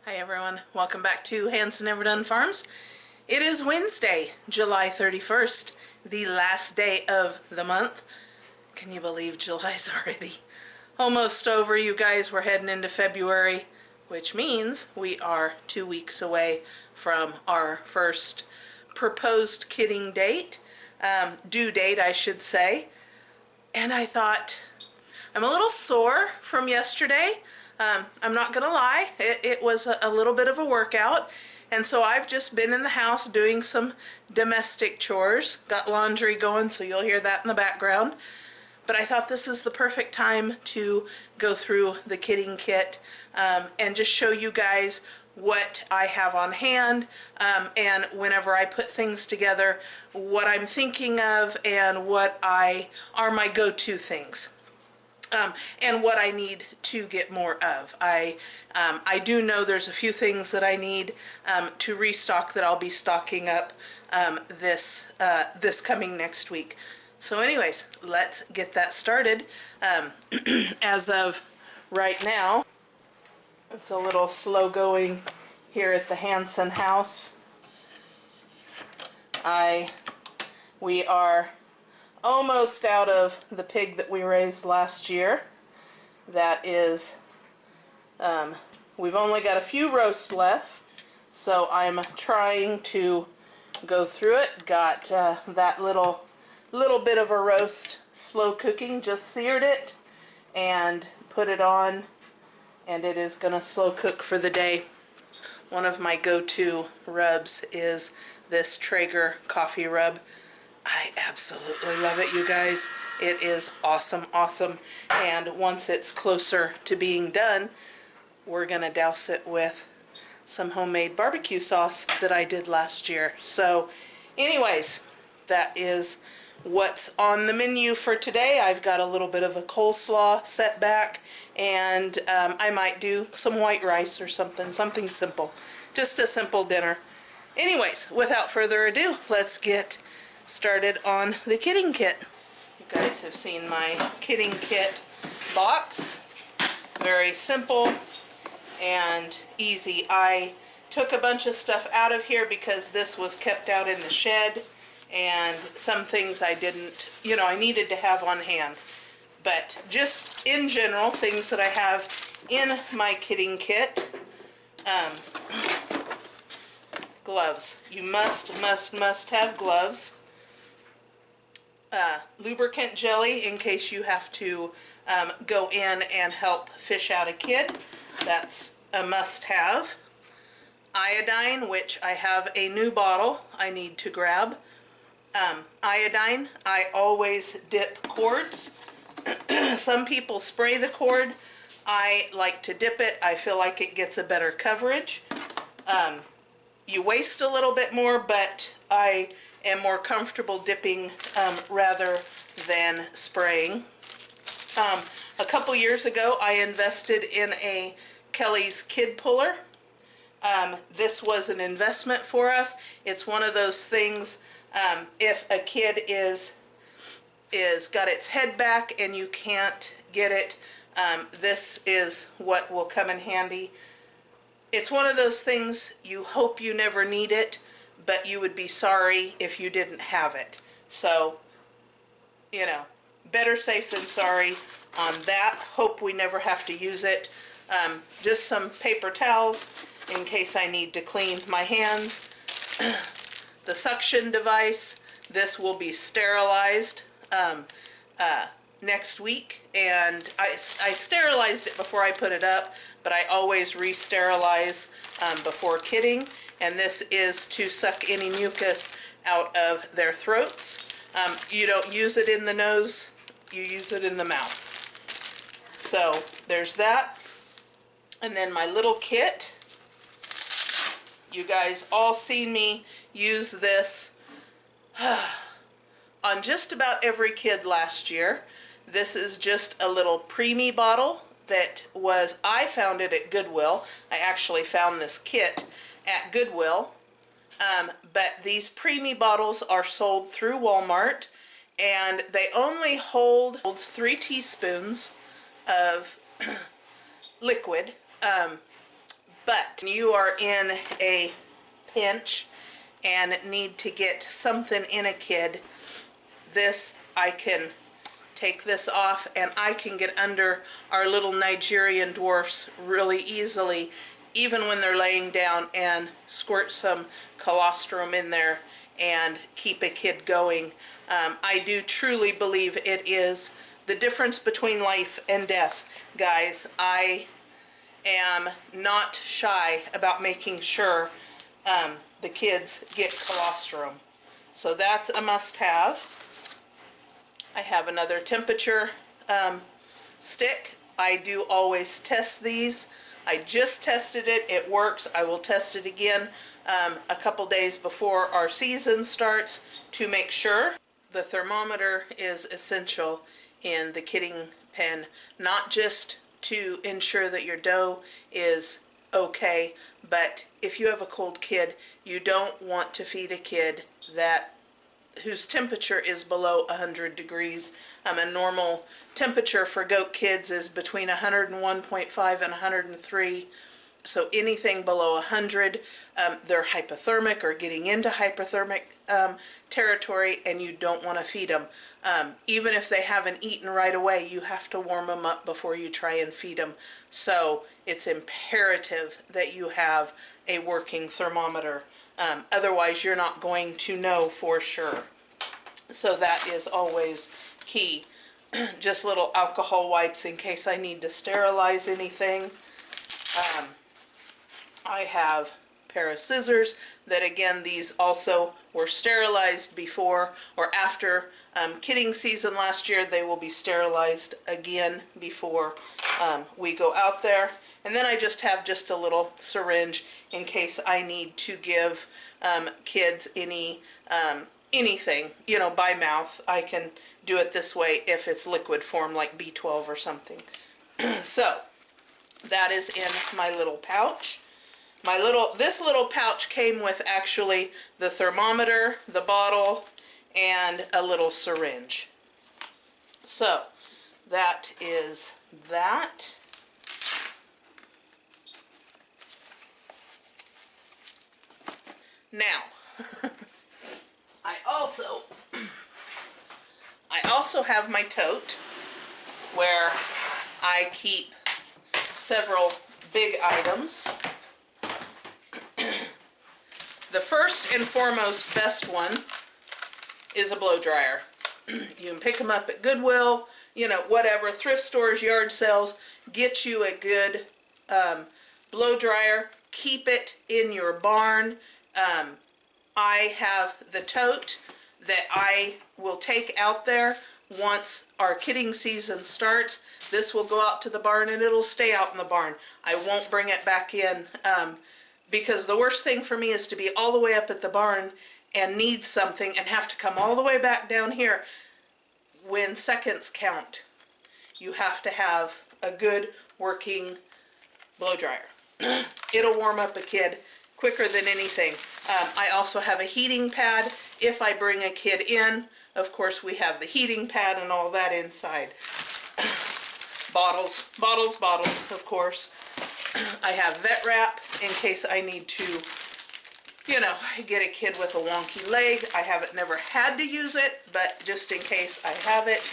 Hi everyone, welcome back to Hanson Never Done Farms. It is Wednesday, July 31st, the last day of the month. Can you believe July's already almost over, you guys? We're heading into February, which means we are 2 weeks away from our first proposed kidding date, due date I should say. And I thought, I'm a little sore from yesterday. I'm not gonna lie, it was a little bit of a workout, and so I've just been in the house doing some domestic chores. Got laundry going, so you'll hear that in the background. But I thought this is the perfect time to go through the kidding kit and just show you guys what I have on hand, and whenever I put things together, what I'm thinking of and what are my go-to things. And what I need to get more of. I do know there's a few things that I need to restock that I'll be stocking up this coming next week. So anyways, let's get that started. As of right now, it's a little slow going here at the Hanson house. We are almost out of the pig that we raised last year. That is, we've only got a few roasts left, so I'm trying to go through it. Got that little bit of a roast slow cooking, just seared it and put it on, and it is gonna slow cook for the day. One of my go-to rubs is this Traeger coffee rub. I absolutely love it, you guys. It is awesome, awesome. And once it's closer to being done, we're gonna douse it with some homemade barbecue sauce that I did last year. So anyways, that is what's on the menu for today. I've got a little bit of a coleslaw set back, and I might do some white rice or something simple. Just a simple dinner. Anyways, without further ado, let's get started on the kidding kit. You guys have seen my kidding kit box. Very simple and easy. I took a bunch of stuff out of here because this was kept out in the shed, and some things I didn't, I needed to have on hand. But just in general, things that I have in my kidding kit. Gloves. You must have gloves. Lubricant jelly in case you have to go in and help fish out a kid. That's a must-have. Iodine, which I have a new bottle I need to grab. Iodine, I always dip cords. Some people spray the cord. I like to dip it. I feel like it gets a better coverage. You waste a little bit more, but I am more comfortable dipping rather than spraying. A couple years ago, I invested in a Kelly's Kid Puller. This was an investment for us. It's one of those things, if a kid is got its head back and you can't get it, this is what will come in handy. It's one of those things you hope you never need it, but you would be sorry if you didn't have it. So, better safe than sorry on that. Hope we never have to use it. Just some paper towels in case I need to clean my hands. The suction device, this will be sterilized next week, and I sterilized it before I put it up, but I always re-sterilize before kidding. And this is to suck any mucus out of their throats. You don't use it in the nose, you use it in the mouth. So there's that. And then my little kit. You guys all seen me use this on just about every kid last year. This is just a little preemie bottle that I found it at Goodwill. I actually found this kit at Goodwill, but these preemie bottles are sold through Walmart, and they only holds 3 teaspoons of liquid, But you are in a pinch and need to get something in a kid, this, I can take this off and I can get under our little Nigerian dwarfs really easily, even when they're laying down, and squirt some colostrum in there and keep a kid going. I do truly believe it is the difference between life and death, guys. I am not shy about making sure the kids get colostrum. So that's a must-have. I have another temperature stick. I do always test these. I just tested it. It works. I will test it again a couple days before our season starts to make sure. The thermometer is essential in the kidding pen, not just to ensure that your dough is okay, but if you have a cold kid, you don't want to feed a kid whose temperature is below 100 degrees. A normal temperature for goat kids is between 101.5 and 103. So anything below 100, they're hypothermic or getting into hypothermic territory, and you don't want to feed them. Even if they haven't eaten right away, you have to warm them up before you try and feed them. So it's imperative that you have a working thermometer. Otherwise, you're not going to know for sure. So that is always key. Just little alcohol wipes in case I need to sterilize anything. I have a pair of scissors that, again, these also were sterilized before or after kidding season last year. They will be sterilized again before we go out there. And then I just have just a little syringe in case I need to give kids anything, you know, by mouth. I can do it this way if it's liquid form like B12 or something. So that is in my little pouch. This little pouch came with actually the thermometer, the bottle, and a little syringe. So that is that. Now, I also have my tote where I keep several big items. The first and foremost best one is a blow dryer. You can pick them up at Goodwill, you know, whatever, thrift stores, yard sales. Get you a good blow dryer. Keep it in your barn. I have the tote that I will take out there once our kidding season starts. This will go out to the barn and it'll stay out in the barn. I won't bring it back in because the worst thing for me is to be all the way up at the barn and need something and have to come all the way back down here. When seconds count, you have to have a good working blow dryer. It'll warm up a kid quicker than anything. I also have a heating pad if I bring a kid in. Of course, we have the heating pad and all that inside. Bottles, of course. I have vet wrap in case I need to, you know, get a kid with a wonky leg. I haven't never had to use it, but just in case I have it.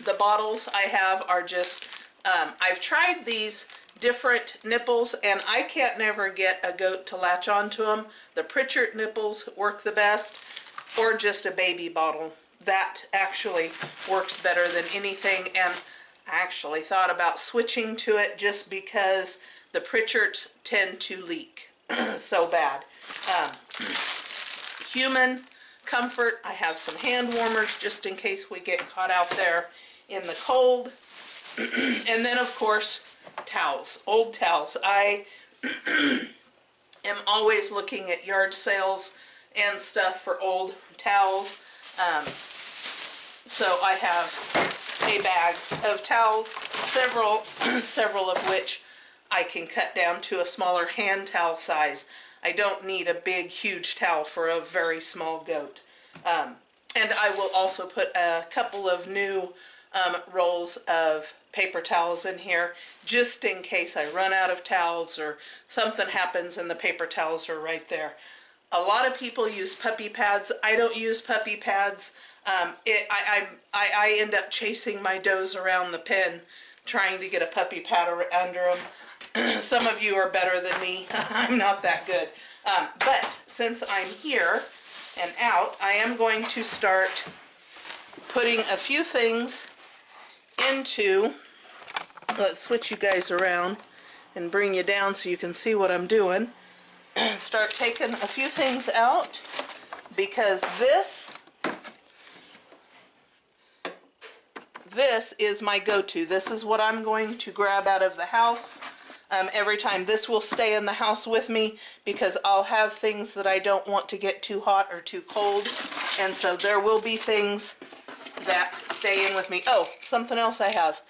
The bottles I have are just, I've tried these different nipples and I can't never get a goat to latch onto them. The Pritchard nipples work the best, or just a baby bottle. That actually works better than anything, and I actually thought about switching to it just because the Pritchards tend to leak so bad. Human comfort, I have some hand warmers just in case we get caught out there in the cold. And then of course towels, old towels. I am always looking at yard sales and stuff for old towels. So I have a bag of towels, several of which I can cut down to a smaller hand towel size. I don't need a big, huge towel for a very small goat. And I will also put a couple of new rolls of paper towels in here just in case I run out of towels or something happens and the paper towels are right there. A lot of people use puppy pads. I don't use puppy pads. I end up chasing my does around the pen trying to get a puppy pad under them. Some of you are better than me. I'm not that good. But since I'm here and out, I am going to start putting a few things into, let's switch you guys around and bring you down so you can see what I'm doing. Start taking a few things out because this is my go-to. This is what I'm going to grab out of the house every time. This will stay in the house with me because I'll have things that I don't want to get too hot or too cold, and so there will be things that stay in with me. Oh, something else I have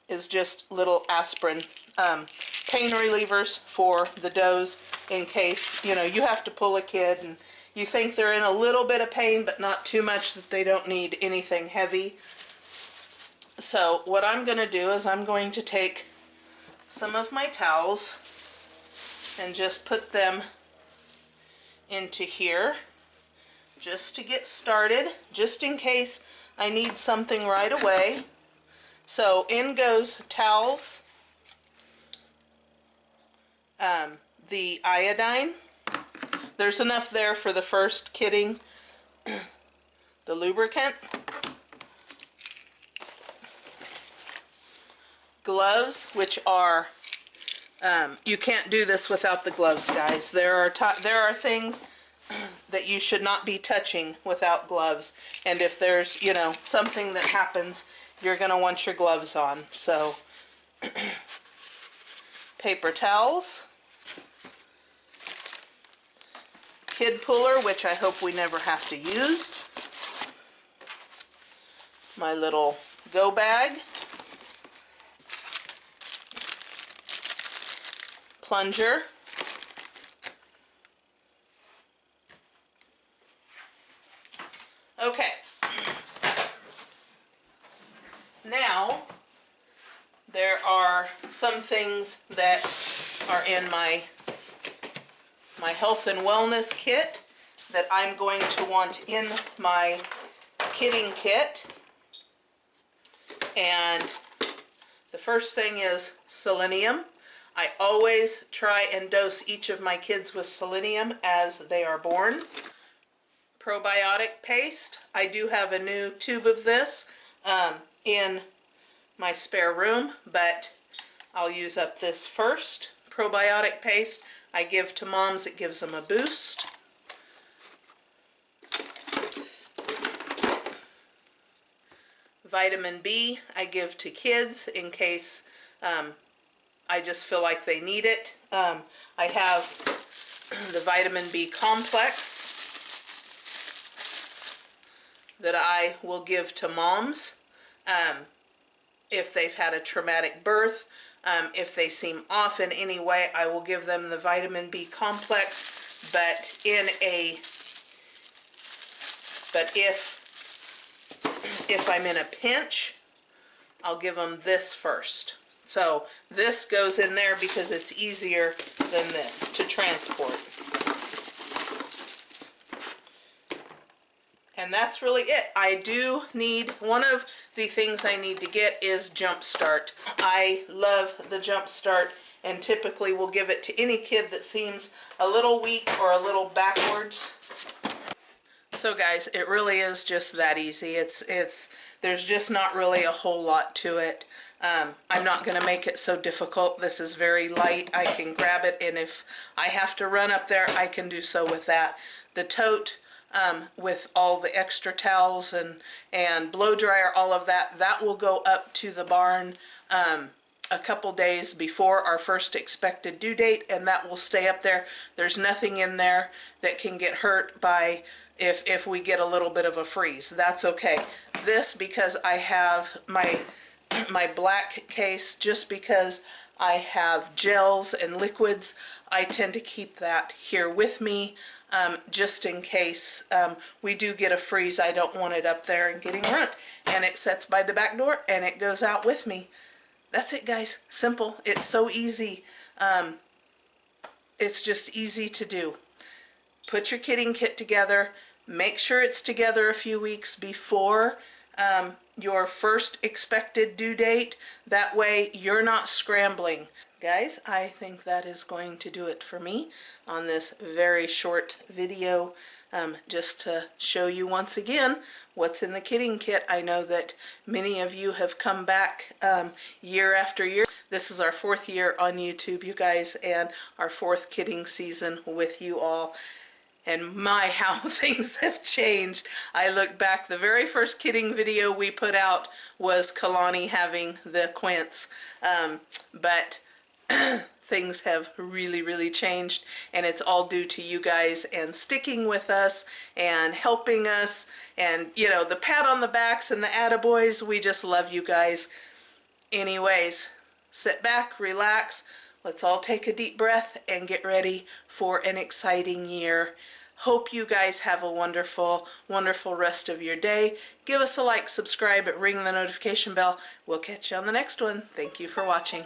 is just little aspirin pain relievers for the does in case, you know, you have to pull a kid and you think they're in a little bit of pain but not too much that they don't need anything heavy. So what I'm going to do is I'm going to take some of my towels and just put them into here just to get started, just in case I need something right away. So in goes towels, the iodine, there's enough there for the first kitting, the lubricant, gloves, which are, you can't do this without the gloves, guys. There are things that you should not be touching without gloves, and if there's, you know, something that happens, you're going to want your gloves on. So paper towels, kid puller, which I hope we never have to use, my little go bag, plunger, okay. Now there are some things that are in my health and wellness kit that I'm going to want in my kitting kit, and the first thing is selenium. I always try and dose each of my kids with selenium as they are born. Probiotic paste. I do have a new tube of this in my spare room, but I'll use up this first. Probiotic paste I give to moms, it gives them a boost. Vitamin B I give to kids in case I just feel like they need it. I have the vitamin B complex that I will give to moms if they've had a traumatic birth. If they seem off in any way, I will give them the vitamin B complex, but if I'm in a pinch, I'll give them this first. So this goes in there because it's easier than this to transport. And that's really it. I do need, one of the things I need to get is Jump Start. I love the Jump Start and typically will give it to any kid that seems a little weak or a little backwards. So guys, it really is just that easy. There's just not really a whole lot to it. I'm not going to make it so difficult. This is very light. I can grab it, and if I have to run up there, I can do so with that. The tote with all the extra towels and blow dryer, all of that, that will go up to the barn a couple days before our first expected due date, and that will stay up there. There's nothing in there that can get hurt by if we get a little bit of a freeze. That's okay. This, because I have my black case, just because I have gels and liquids, I tend to keep that here with me just in case we do get a freeze. I don't want it up there and getting ruined. And it sits by the back door and it goes out with me. that's it, guys. Simple. It's so easy. It's just easy to do. Put your kitting kit together. Make sure it's together a few weeks before your first expected due date. That way you're not scrambling. Guys, I think that is going to do it for me on this very short video, just to show you once again what's in the kitting kit. I know that many of you have come back year after year. This is our 4th year on YouTube, you guys, and our 4th kitting season with you all. And my, how things have changed. I look back, the very first kitting video we put out was Kalani having the quince. But things have really changed, and it's all due to you guys and sticking with us and helping us, and you know, the pat on the backs and the attaboys. We just love you guys. Anyways, sit back, relax. Let's all take a deep breath and get ready for an exciting year. Hope you guys have a wonderful rest of your day. Give us a like, subscribe, ring the notification bell. We'll catch you on the next one. Thank you for watching.